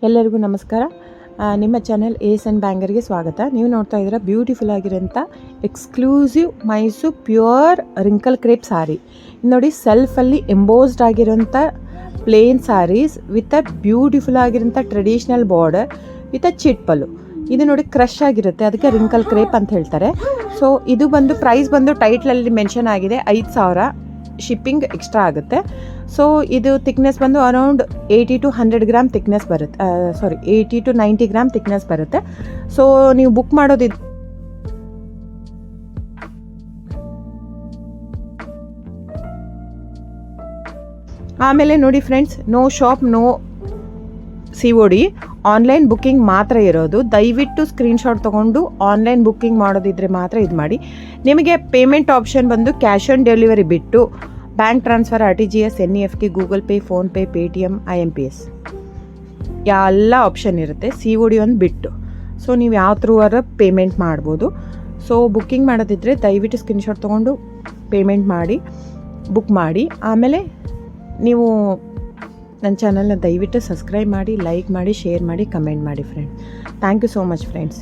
ಎಲ್ಲರಿಗೂ ನಮಸ್ಕಾರ. ನಿಮ್ಮ ಚಾನೆಲ್ ಏಸ್ ಆ್ಯಂಡ್ ಬ್ಯಾಂಗರ್ಗೆ ಸ್ವಾಗತ. ನೀವು ನೋಡ್ತಾ ಇದ್ದೀರಾ ಬ್ಯೂಟಿಫುಲ್ ಆಗಿರೋಂಥ exclusive Mysore pure wrinkle crepe sari. ನೋಡಿ, ಸೆಲ್ಫಲ್ಲಿ ಎಂಬೋಸ್ಡ್ ಆಗಿರೋಂಥ plain saris with a beautiful ಆಗಿರೋಂಥ ಟ್ರೆಡಿಷ್ನಲ್ ಬಾರ್ಡರ್ ವಿತ್ ಅ ಚಿಟ್ ಪಲ್ಲು. ಇದು ನೋಡಿ ಕ್ರಶ್ ಆಗಿರುತ್ತೆ, ಅದಕ್ಕೆ ರಿಂಕಲ್ ಕ್ರೇಪ್ ಅಂತ ಹೇಳ್ತಾರೆ. ಸೊ ಇದು ಬಂದು ಪ್ರೈಸ್ ಬಂದು ಟೈಟ್ಲಲ್ಲಿ ಮೆನ್ಷನ್ ಆಗಿದೆ 5,000. ಶಿಪ್ಪಿಂಗ್ ಎಕ್ಸ್ಟ್ರಾ ಆಗುತ್ತೆ. ಸೊ ಇದು ಥಿಕ್ನೆಸ್ ಬಂದು ಅರೌಂಡ್ 80 to 100 ಗ್ರಾಮ್ ಥಿಕ್ನೆಸ್ ಬರುತ್ತೆ. 80 to 90 ಗ್ರಾಮ್ ಥಿಕ್ನೆಸ್ ಬರುತ್ತೆ. ಸೊ ನೀವು ಬುಕ್ ಮಾಡೋದಿದ್ದು ಆಮೇಲೆ ನೋಡಿ friends, no shop no COD, online booking ಮಾತ್ರ ಇರೋದು. ದಯವಿಟ್ಟು ಸ್ಕ್ರೀನ್ಶಾಟ್ ತೊಗೊಂಡು ಆನ್ಲೈನ್ ಬುಕ್ಕಿಂಗ್ ಮಾಡೋದಿದ್ರೆ ಮಾತ್ರ ಇದು ಮಾಡಿ. ನಿಮಗೆ ಪೇಮೆಂಟ್ ಆಪ್ಷನ್ ಬಂದು ಕ್ಯಾಶ್ ಆನ್ ಡೆಲಿವರಿ ಬಿಟ್ಟು bank transfer, RTGS, NEFT, Google pay, PhonePe, Paytm, IMPS ಎಲ್ಲ ಆಪ್ಷನ್ ಇರುತ್ತೆ. COD ಒಂದು ಬಿಟ್ಟು. ಸೊ ನೀವು ಯಾವ ಥ್ರೂ ಪೇಮೆಂಟ್ ಮಾಡ್ಬೋದು. ಸೊ ಬುಕ್ಕಿಂಗ್ ಮಾಡೋದಿದ್ರೆ ದಯವಿಟ್ಟು ಸ್ಕ್ರೀನ್ಶಾಟ್ ತೊಗೊಂಡು ಪೇಮೆಂಟ್ ಮಾಡಿ ಬುಕ್ ಮಾಡಿ. ಆಮೇಲೆ ನೀವು ನನ್ನ ಚಾನಲ್ನ ದಯವಿಟ್ಟು ಸಬ್ಸ್ಕ್ರೈಬ್ ಮಾಡಿ, ಲೈಕ್ ಮಾಡಿ, ಶೇರ್ ಮಾಡಿ, ಕಮೆಂಟ್ ಮಾಡಿ friend. Thank you so much friends.